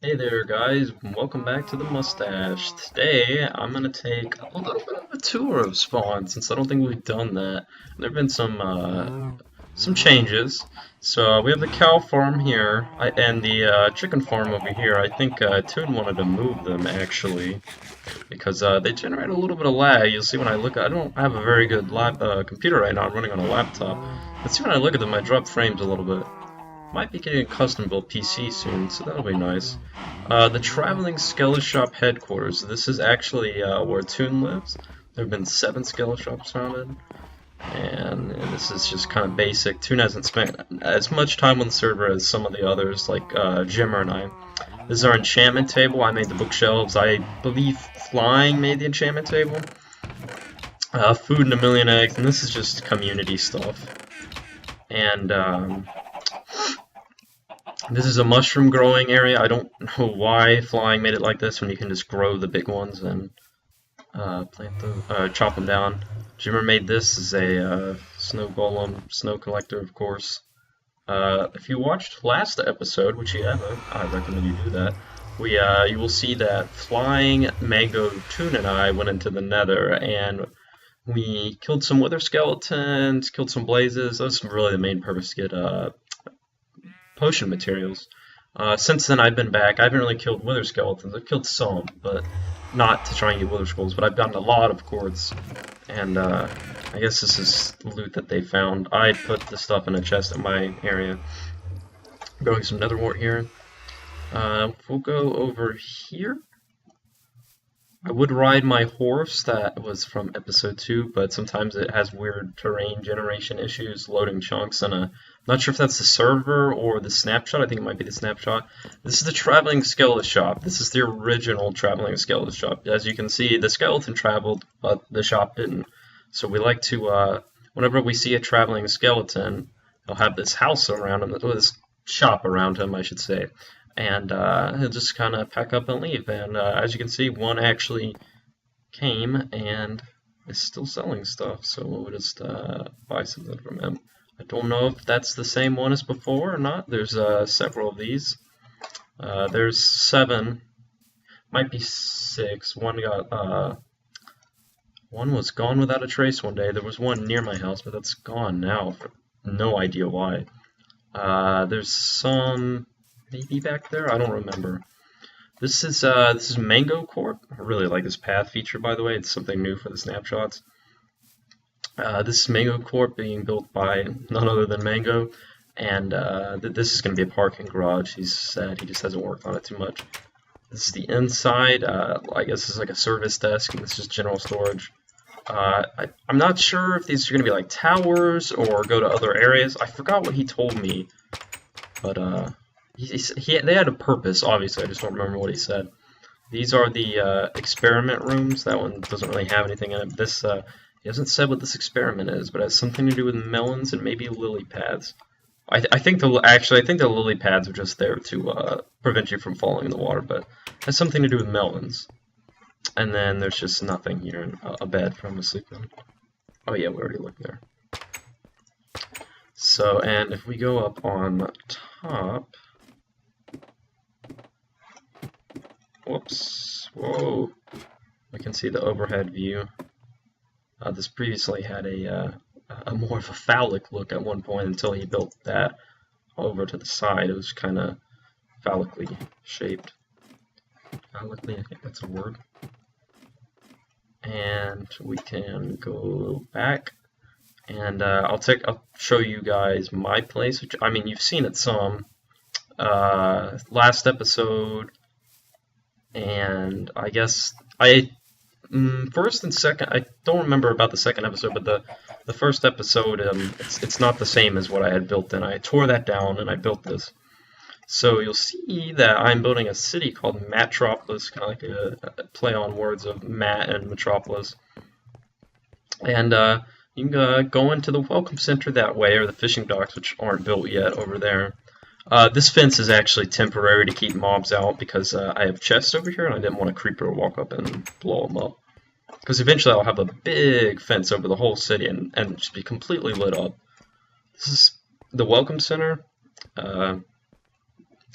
Hey there guys, welcome back to the Mustache. Today I'm gonna take a little bit of a tour of Spawn since I don't think we've done that. There have been some changes. So we have the cow farm here and the chicken farm over here. I think Toon wanted to move them actually because they generate a little bit of lag. You'll see when I look. I don't have a very good computer right now. I'm running on a laptop. Let's see when I look at them. I drop frames a little bit. Might be getting a custom built PC soon, so that'll be nice. The Traveling Skeleton Shop headquarters. This is actually where Toon lives. There have been 7 skeleton shops founded, and this is just kind of basic. Toon hasn't spent as much time on the server as some of the others, like Jimmer and I. This is our enchantment table. I made the bookshelves. I believe Flying made the enchantment table. Food and a million eggs, and this is just community stuff. And this is a mushroom growing area. I don't know why Flying made it like this when you can just grow the big ones and chop them down. Jimmer made this as a snow golem, snow collector, of course. If you watched last episode, which you haven't, I recommend you do that. You will see that Flying, Mango, Toon, and I went into the Nether and we killed some wither skeletons, killed some blazes. Those are really the main purpose to get potion materials. Since then I've been back. I haven't really killed wither skeletons. I've killed some, but not to try and get wither skulls, but I've gotten a lot of quartz, and I guess this is loot that they found. I put the stuff in a chest in my area. Growing some nether wart here. We'll go over here. I would ride my horse that was from episode 2, but sometimes it has weird terrain generation issues, loading chunks, and I'm not sure if that's the server or the snapshot. I think it might be the snapshot. This is the Traveling Skeleton Shop. This is the original Traveling Skeleton Shop. As you can see, the skeleton traveled, but the shop didn't. So we like to, whenever we see a traveling skeleton, he'll have this house around him, or this shop around him, I should say. And he'll just kind of pack up and leave. And as you can see, one actually came and is still selling stuff. So we'll just buy something from him. I don't know if that's the same one as before or not. There's several of these. There's 7. Might be 6. One was gone without a trace one day. There was one near my house, but that's gone now. For no idea why. There's some maybe back there. I don't remember. This is Mango Corp. I really like this path feature, by the way. It's something new for the snapshots. This is Mango Corp being built by none other than Mango, and this is going to be a parking garage. He's said he just hasn't worked on it too much. This is the inside. I guess this is like a service desk, and this is general storage. I'm not sure if these are going to be like towers or go to other areas. I forgot what he told me, but they had a purpose, obviously. I just don't remember what he said. These are the experiment rooms. That one doesn't really have anything in it. This he hasn't said what this experiment is, but it has something to do with melons and maybe lily pads. I think the lily pads are just there to prevent you from falling in the water, but it has something to do with melons. And then there's just nothing here, and a bed for him to sleep in. Oh yeah, we already looked there. So, and if we go up on top. Whoops. Whoa. We can see the overhead view. This previously had a more of a phallic look at one point until he built that over to the side. It was kind of phallically shaped. Phallically, I think that's a word. And we can go back. And I'll show you guys my place. Which, I mean, you've seen it some. Last episode. And I guess first and second, I don't remember about the second episode, but the first episode, it's not the same as what I had built then. I tore that down and I built this. So you'll see that I'm building a city called Matropolis, kind of like a play on words of Matt and Metropolis. And you can go into the welcome center that way, or the fishing docks, which aren't built yet over there. This fence is actually temporary to keep mobs out because I have chests over here and I didn't want a creeper to walk up and blow them up. Because eventually I'll have a big fence over the whole city and just be completely lit up. This is the welcome center.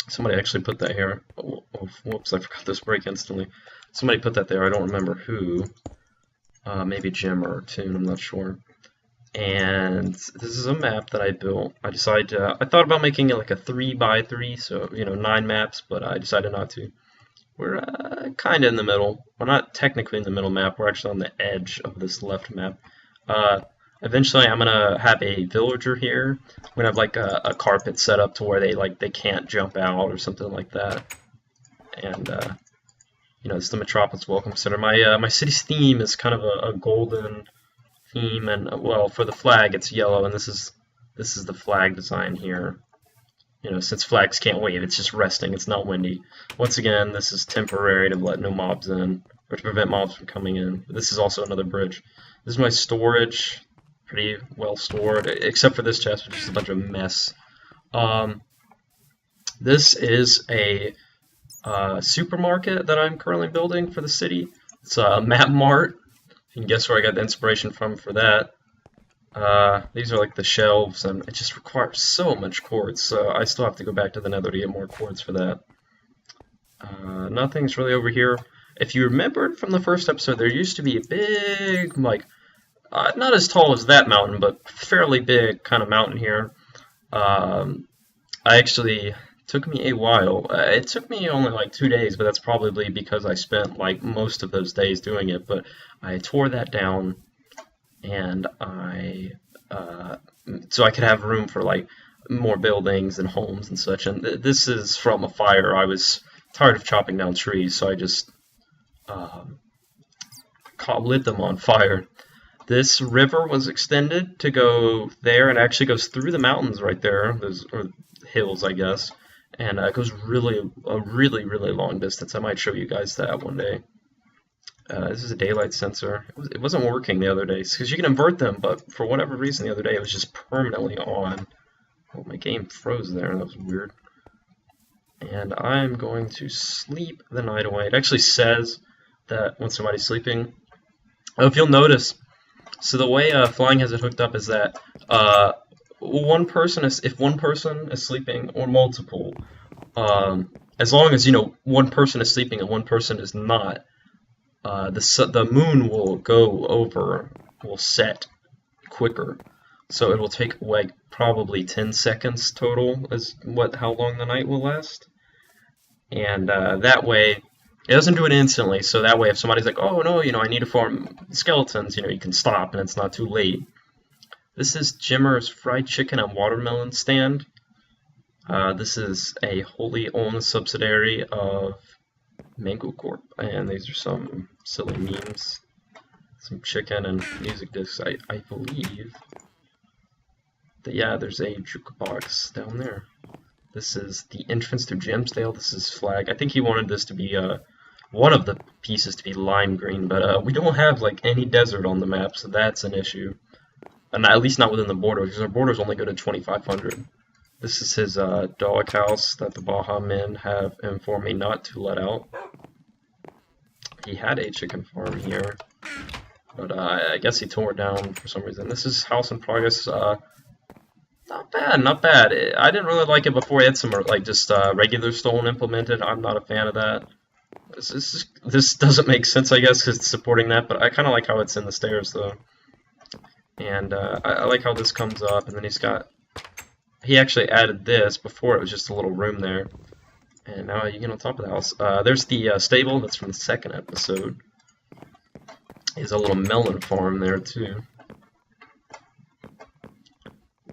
Somebody actually put that here. Oh, whoops, I forgot this break instantly. Somebody put that there. I don't remember who. Maybe Jim or Toon, I'm not sure. And this is a map that I built. I thought about making it like a 3x3, so 9 maps, but I decided not to. We're kind of in the middle. We're not technically in the middle map. We're actually on the edge of this left map. Eventually, I'm gonna have a villager here. I'm gonna have like a carpet set up to where they can't jump out or something like that. And it's the Metropolis Welcome Center. My city's theme is kind of a golden theme, and well, for the flag it's yellow, and this is the flag design here. Since flags can't wave, it's just resting. It's not windy. Once again, this is temporary to let no mobs in, or to prevent mobs from coming in. This is also another bridge. This is my storage. Pretty well stored, except for this chest, which is a bunch of mess. This is a supermarket that I'm currently building for the city. It's a map mart. You can guess where I got the inspiration from for that. These are like the shelves, and it just requires so much quartz, so I still have to go back to the nether to get more quartz for that. Nothing's really over here. If you remembered from the first episode, there used to be a big, like, not as tall as that mountain, but fairly big kind of mountain here. Took me a while. It took me only like 2 days, but that's probably because I spent like most of those days doing it. But I tore that down, and so I could have room for like more buildings and homes and such. And this is from a fire. I was tired of chopping down trees, so I just lit them on fire. This river was extended to go there, and actually goes through the mountains right there, or hills, I guess, and it goes a really long distance. I might show you guys that one day. This is a daylight sensor. It wasn't working the other day, because you can invert them, but for whatever reason the other day it was just permanently on. Oh, my game froze there. That was weird. And I'm going to sleep the night away. It actually says that when somebody's sleeping. Oh, if you'll notice, so the way flying has it hooked up is that if one person is sleeping, or multiple, as long as one person is sleeping and one person is not, the moon will set quicker, so it will take like probably 10 seconds total is how long the night will last, and that way. It doesn't do it instantly, so that way if somebody's like, oh no, I need to farm skeletons, you can stop and it's not too late. This is JIMMER'S fried chicken and watermelon stand. This is a wholly owned subsidiary of Mango Corp, and these are some silly memes. Some chicken and music discs, I believe. Yeah, there's a jukebox down there. This is the entrance to Gemsdale. This is flag. I think he wanted this to be one of the pieces to be lime green, but we don't have like any desert on the map, so that's an issue. And at least not within the border, because our borders only go to 2,500. This is his doghouse that the Baja men have informed me not to let out. He had a chicken farm here, but I guess he tore it down for some reason. This is house in progress. Not bad, not bad. I didn't really like it before. He had some like just regular stone implemented. I'm not a fan of that. This doesn't make sense, I guess, because it's supporting that, but I kind of like how it's in the stairs, though. And I like how this comes up, and then he actually added this. Before it was just a little room there, and now you get on top of the house. There's the stable that's from the second episode. There's a little melon farm there, too.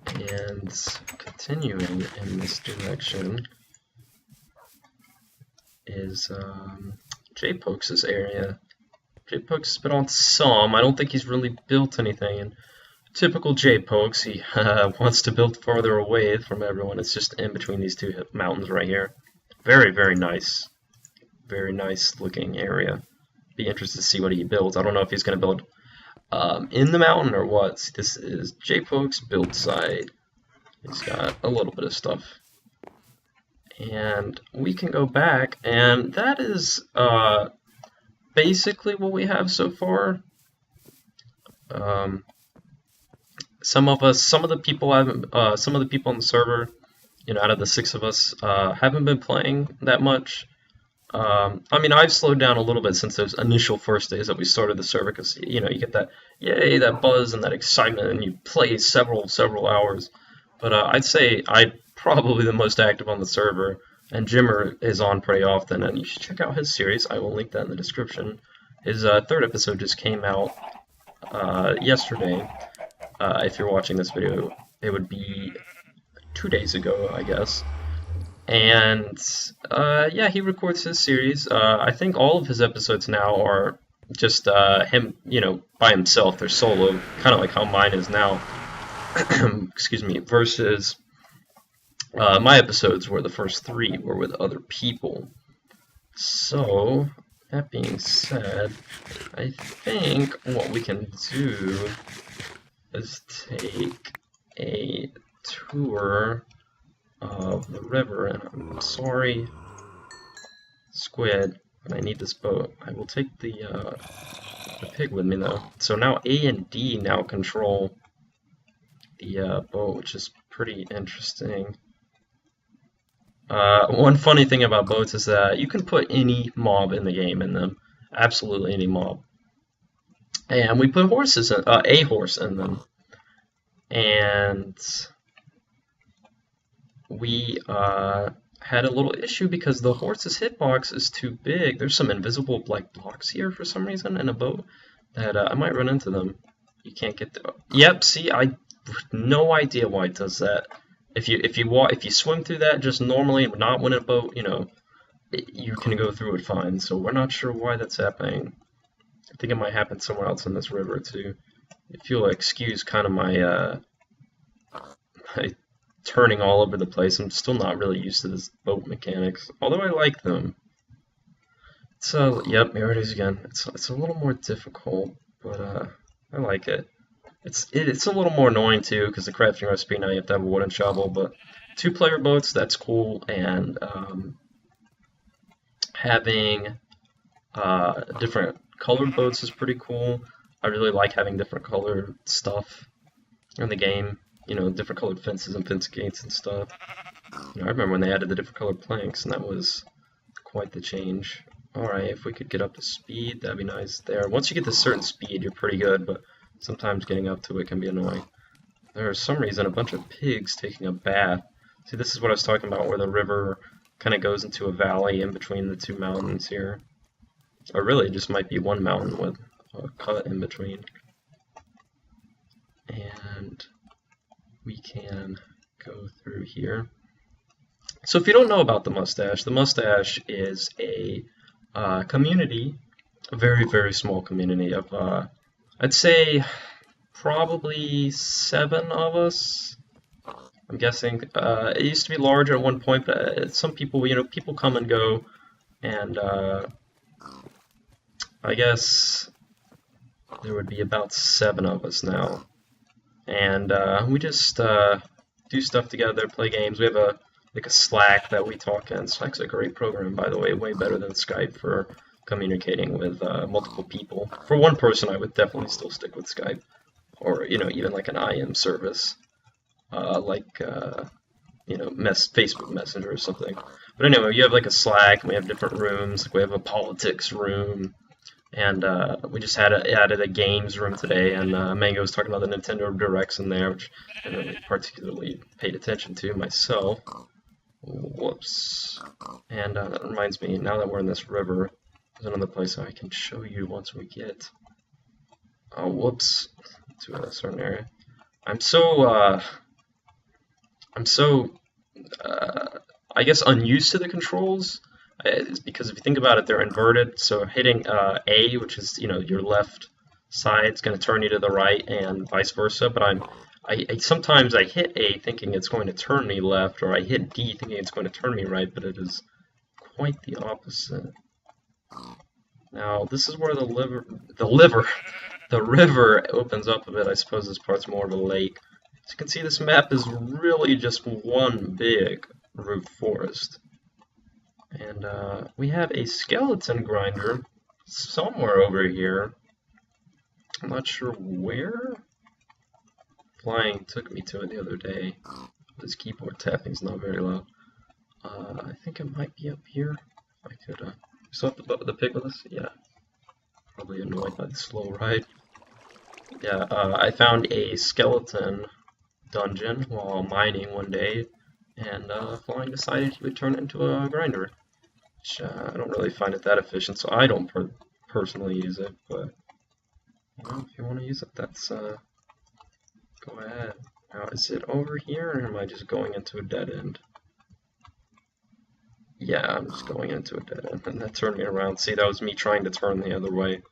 And continuing in this direction is J-Pokes' area. J-Pokes has been on some. I don't think he's really built anything. And typical J-Pokes, he wants to build farther away from everyone. It's just in between these two mountains right here. Very nice. Very nice looking area. Be interested to see what he builds. I don't know if he's going to build in the mountain or what. This is J-Pokes build site. He's got a little bit of stuff. And we can go back, and that is basically what we have so far. Some of the people on the server out of the 6 of us, haven't been playing that much. I mean, I've slowed down a little bit since those initial first days that we started the server, because you get that yay, that buzz and that excitement, and you play several hours. But I'd say I'm probably the most active on the server, and Jimmer is on pretty often, and you should check out his series. I will link that in the description. His third episode just came out yesterday. If you're watching this video, it would be 2 days ago, I guess. And yeah, he records his series. I think all of his episodes now are just him, by himself. They're solo, kind of like how mine is now. Excuse me. Versus my episodes, where the first 3 were with other people. So that being said, I think what we can do is take a tour of the river, and I'm sorry, Squid, but I need this boat. I will take the pig with me though. So now A and D now control the boat, which is pretty interesting. One funny thing about boats is that you can put any mob in the game in them, absolutely any mob. And we put horses in, a horse in them, and we had a little issue because the horse's hitbox is too big. There's some invisible blocks here for some reason in a boat that I might run into them. You can't get there. Yep, see, I have no idea why it does that. If you swim through that just normally, not when in a boat, you can go through it fine. So we're not sure why that's happening. I think it might happen somewhere else in this river too. If you'll excuse kind of my my turning all over the place. I'm still not really used to this boat mechanics, although I like them. So, yep, here it is again. It's a little more difficult, but I like it. It's a little more annoying too, because the crafting recipe now you have to have a wooden shovel, but 2-player boats, that's cool, and having different colored boats is pretty cool. I really like having different colored stuff in the game. Different colored fences and fence gates and stuff. I remember when they added the different colored planks, and that was quite the change. Alright, if we could get up to speed, that'd be nice there. Once you get to a certain speed, you're pretty good, but sometimes getting up to it can be annoying. There's some reason a bunch of pigs taking a bath. See, this is what I was talking about, where the river kind of goes into a valley in between the 2 mountains here. Or really, it just might be one mountain with a cut in between. And we can go through here. So if you don't know about the Mustache is a community, a very small community of, I'd say, probably 7 of us. I'm guessing. It used to be larger at one point, but some people, people come and go, and I guess there would be about 7 of us now. And we just do stuff together, play games. We have a Slack that we talk in. Slack's a great program, by the way, way better than Skype for communicating with multiple people. For one person, I would definitely still stick with Skype, or even like an IM service, Facebook Messenger or something. But anyway, you have like a Slack, and we have different rooms. Like we have a politics room. And we just added a games room today, and Mango was talking about the Nintendo Directs in there, which I haven't really particularly paid attention to myself. Whoops. And that reminds me, now that we're in this river, there's another place I can show you once we get, whoops, to a certain area. I'm so I guess unused to the controls. Is because if you think about it, they're inverted. So hitting A, which is your left side, is going to turn you to the right, and vice versa. But sometimes I hit A thinking it's going to turn me left, or I hit D thinking it's going to turn me right, but it is quite the opposite. Now this is where the river opens up a bit. I suppose this part's more of a lake. As you can see, this map is really just one big root forest. And we have a skeleton grinder somewhere over here. I'm not sure where. Flying took me to it the other day. This keyboard tapping is not very loud. I think it might be up here. I could, you still have the pig with us? Yeah. Probably annoyed by the slow ride. Yeah, I found a skeleton dungeon while mining one day, and Flying decided he would turn it into a grinder. Which, I don't really find it that efficient, so I don't personally use it, but you know, if you want to use it, that's go ahead. Now, is it over here, or am I just going into a dead end? Yeah, I'm just going into a dead end, and that turned me around. See, that was me trying to turn the other way.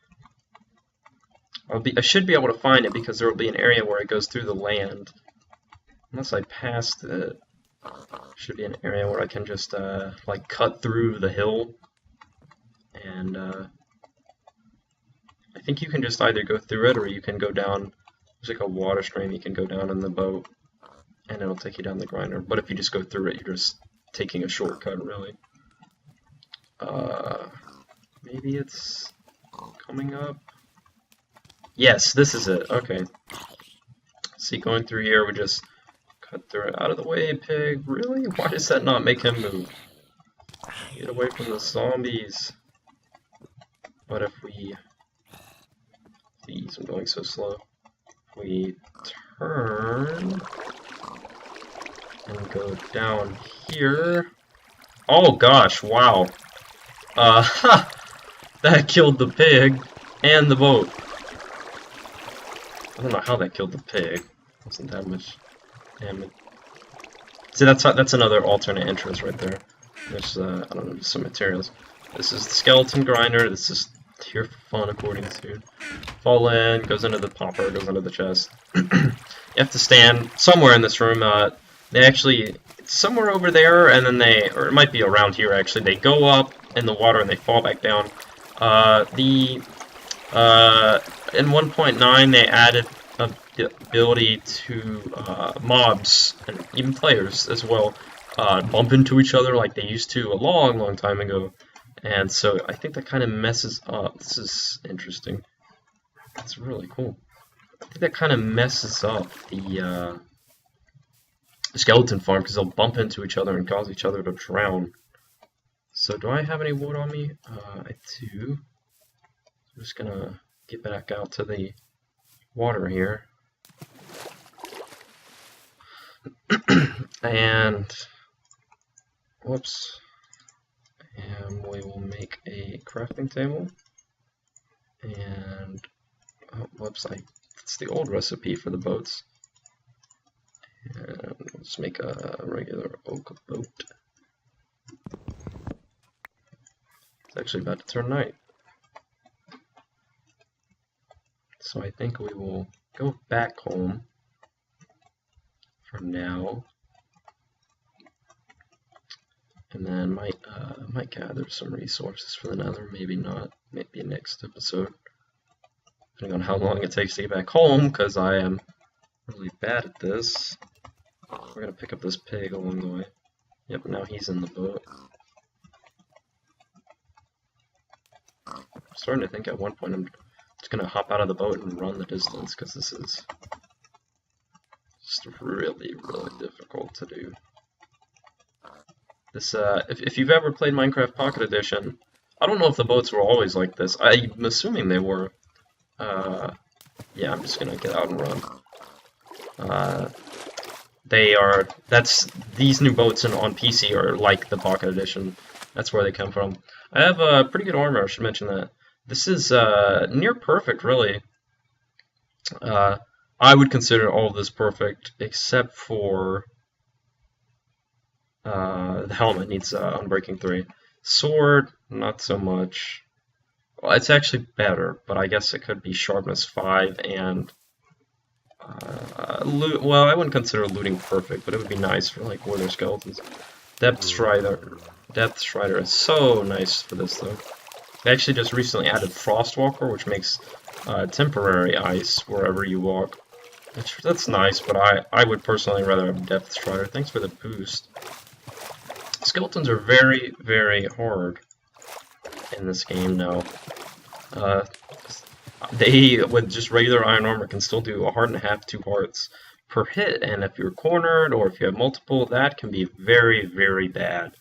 I should be able to find it because there will be an area where it goes through the land. Unless I passed it, should be an area where I can just like cut through the hill, and I think you can just either go through it or you can go down. There's like a water stream you can go down in the boat, and it'll take you down the grinder. But if you just go through it, you're just taking a shortcut, really. Maybe it's coming up. Yes, this is it. Okay. See, going through here, we just cut through it. Out of the way, pig. Really? Why does that not make him move? Get away from the zombies. But if we... Please, I'm going so slow. If we turn... and go down here... Oh gosh, wow. That killed the pig and the boat. I don't know how that killed the pig. Wasn't that much damage. See, that's another alternate entrance right there. There's I don't know, just some materials. This is the skeleton grinder. This is here for fun, according to. Fall in, goes into the popper, goes into the chest. You have to stand somewhere in this room. They actually, it's somewhere over there, and then or it might be around here actually. They go up in the water and they fall back down. In 1.9 they added the ability to mobs and even players as well bump into each other like they used to a long time ago, and so I think that kind of messes up. This is interesting. It's really cool. I think that kind of messes up the skeleton farm because they'll bump into each other and cause each other to drown. So do I have any wood on me? I do. I'm just gonna get back out to the water here. And whoops. And we will make a crafting table. And oh, whoops, that's the old recipe for the boats. And let's make a regular oak boat. It's actually about to turn night. So I think we will go back home for now, and then might gather some resources for the nether. Maybe not. Maybe next episode, depending on how long it takes to get back home, because I am really bad at this. We're gonna pick up this pig along the way. Yep, now he's in the boat. I'm starting to think at one point I'm just gonna hop out of the boat and run the distance, because this is just really difficult to do. This, if you've ever played Minecraft Pocket Edition, I don't know if the boats were always like this. I'm assuming they were. Yeah, I'm just gonna get out and run. These new boats on PC are like the Pocket Edition. That's where they come from. I have pretty good armor, I should mention that. This is near perfect, really. I would consider all of this perfect, except for the helmet needs Unbreaking 3. Sword, not so much. Well, it's actually better, but I guess it could be Sharpness 5 and loot. Well, I wouldn't consider looting perfect, but it would be nice for like Wither Skeletons. Depth Strider is so nice for this though. They actually just recently added Frostwalker, which makes temporary ice wherever you walk. That's nice, but I would personally rather have Depth Strider. Thanks for the boost. Skeletons are very hard in this game now. They, with just regular iron armor, can still do a heart and a half, 2 hearts. per hit, and if you're cornered or if you have multiple, that can be very, very bad.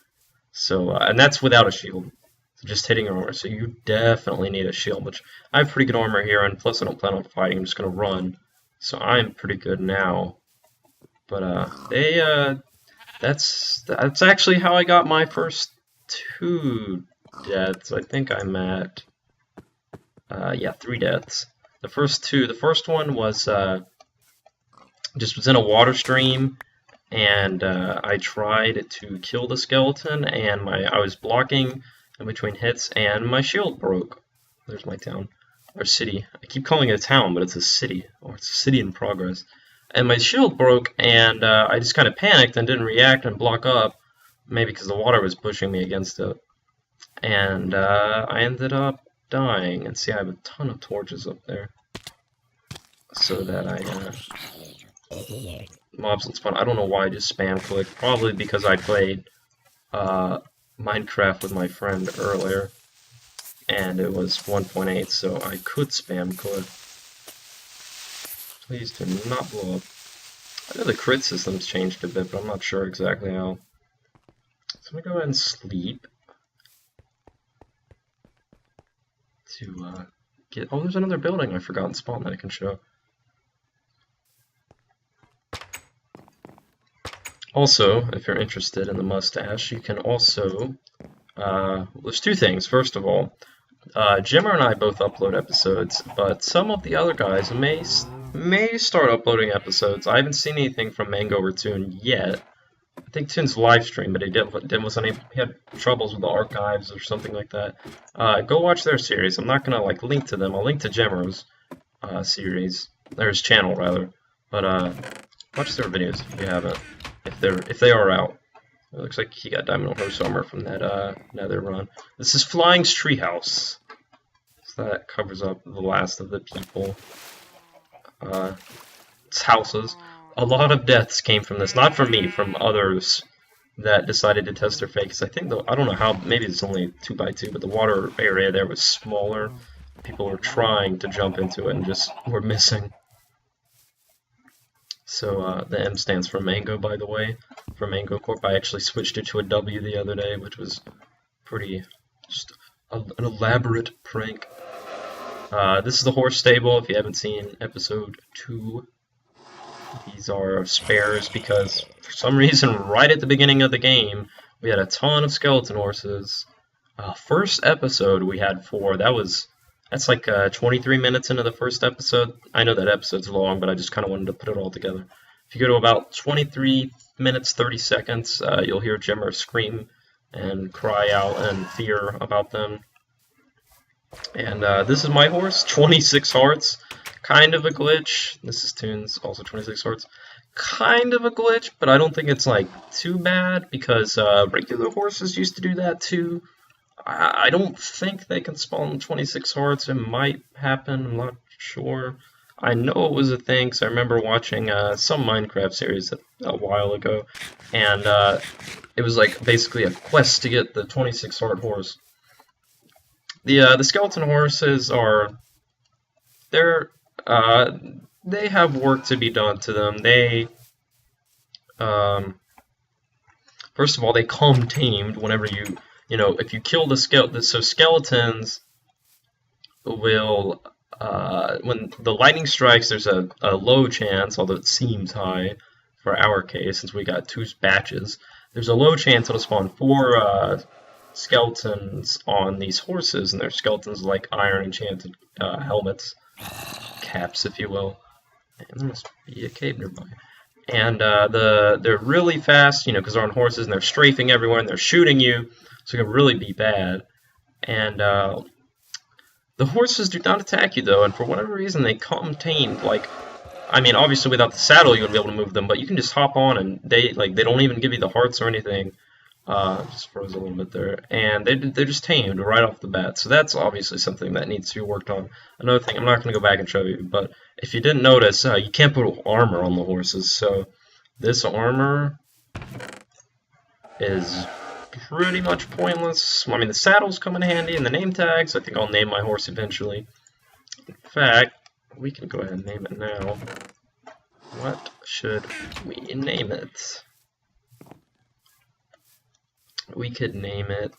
So, and that's without a shield. So just hitting armor. So you definitely need a shield, which I have pretty good armor here, and plus I don't plan on fighting. I'm just gonna run. So I'm pretty good now. But that's actually how I got my first 2 deaths. I think I'm at yeah, 3 deaths. The first one was just was in a water stream, and I tried to kill the skeleton, and I was blocking in between hits, and my shield broke. There's my town, or city. I keep calling it a town, but it's a city, or it's a city in progress. And my shield broke, and I just kind of panicked and didn't react and block up, maybe because the water was pushing me against it. And I ended up dying. And see, I have a ton of torches up there, so that mobs will spawn. I don't know why I just spam clicked. Probably because I played Minecraft with my friend earlier, and it was 1.8, so I could spam click. Please do not blow up. I know the crit system's changed a bit, but I'm not sure exactly how. So I'm gonna go ahead and sleep to get. Oh, there's another building I forgot in spawn that I can show. Also, if you're interested in the mustache, you can also. There's 2 things. First of all, Jimmer and I both upload episodes, but some of the other guys may start uploading episodes. I haven't seen anything from Mango or Toon yet. I think Toon's live stream, but he had troubles with the archives or something like that. Go watch their series. I'm not gonna link to them. I'll link to JIMMER'S series, or his channel rather. But watch their videos if you haven't. If they are out. It looks like he got diamond horse armor from that nether run. This is Flying's treehouse. So that covers up the last of the people. It's houses. A lot of deaths came from this, not from me, from others that decided to test their fakes. I think I don't know how, maybe it's only 2x2, but the water area there was smaller. People were trying to jump into it and just were missing. So the M stands for Mango, by the way, for Mango Corp. I actually switched it to a W the other day, which was pretty, just an elaborate prank. This is the horse stable, if you haven't seen episode 2. These are spares because, for some reason, right at the beginning of the game, we had a ton of skeleton horses. First episode we had 4. That's like 23 minutes into the first episode. I know that episode's long, but I just kind of wanted to put it all together. If you go to about 23 minutes, 30 seconds, you'll hear Jimmer scream and cry out in fear about them. And this is my horse, 26 hearts. Kind of a glitch. This is Toon's, also 26 hearts. Kind of a glitch, but I don't think it's too bad because regular horses used to do that too. I don't think they can spawn 26 hearts. It might happen, I'm not sure. I know it was a thing because I remember watching some Minecraft series a while ago, and it was basically a quest to get the 26 heart horse. The skeleton horses are, they have work to be done to them. They, first of all, they come tamed whenever if you kill the skeleton. So skeletons will, when the lightning strikes, there's a low chance, although it seems high for our case, since we got 2 batches. There's a low chance it'll spawn 4 skeletons on these horses, and they're skeletons like iron enchanted helmets, caps, if you will. And there must be a cave nearby. And they're really fast, because they're on horses and they're strafing everywhere and they're shooting you, so it can really be bad. And the horses do not attack you though, and for whatever reason they come tamed. Obviously without the saddle you wouldn't be able to move them, but you can just hop on and they don't even give you the hearts or anything. Just froze a little bit there, and they're just tamed right off the bat. So that's obviously something that needs to be worked on. Another thing, I'm not going to go back and show you, but if you didn't notice, you can't put armor on the horses. So this armor is pretty much pointless. The saddles come in handy, and the name tags. I think I'll name my horse eventually. In fact, we can go ahead and name it now. What should we name it? We could name it...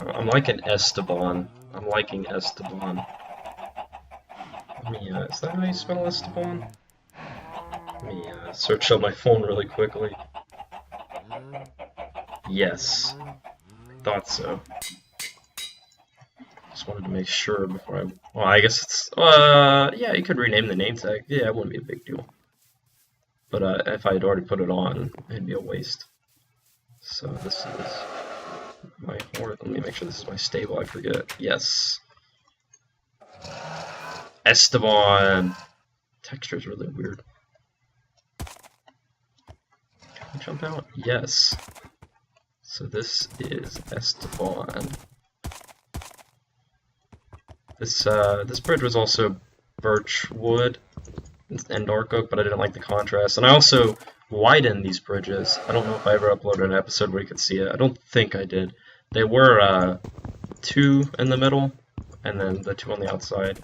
I'm liking Esteban. I'm liking Esteban. Let me, is that how you spell Esteban? Let me search on my phone really quickly. Yes. Thought so. Just wanted to make sure before I... Well, I guess it's... yeah, you could rename the name tag. Yeah, it wouldn't be a big deal. But if I had already put it on, it'd be a waste. So this is my horse. Let me make sure this is my stable. I forget. Yes. Esteban. Texture is really weird. Can I jump out? Yes. So this is Esteban. This bridge was also birch wood and dark oak, but I didn't like the contrast. And I also widened these bridges. I don't know if I ever uploaded an episode where you could see it. I don't think I did. They were 2 in the middle, and then the 2 on the outside,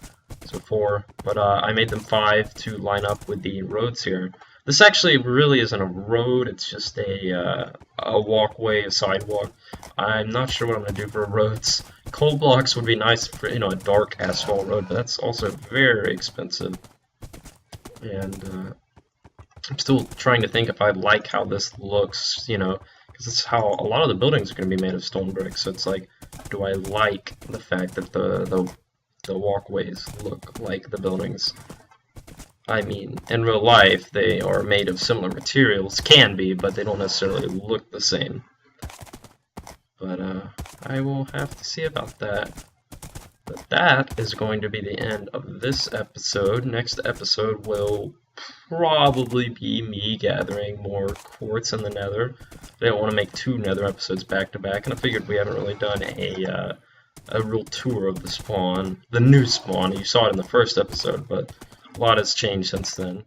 so 4. But I made them 5 to line up with the roads here. This actually really isn't a road, it's just a walkway, a sidewalk. I'm not sure what I'm going to do for roads. Coal blocks would be nice for, you know, a dark asphalt road, but that's also very expensive. And I'm still trying to think if I like how this looks, you know, because it's how a lot of the buildings are going to be made of stone bricks. So it's like, do I like the fact that the walkways look like the buildings? I mean, in real life, they are made of similar materials, can be, but they don't necessarily look the same. But I will have to see about that. But that is going to be the end of this episode. Next episode will probably be me gathering more quartz in the nether. I didn't want to make 2 nether episodes back to back, and I figured we haven't really done a real tour of the spawn, the new spawn. You saw it in the first episode, but a lot has changed since then.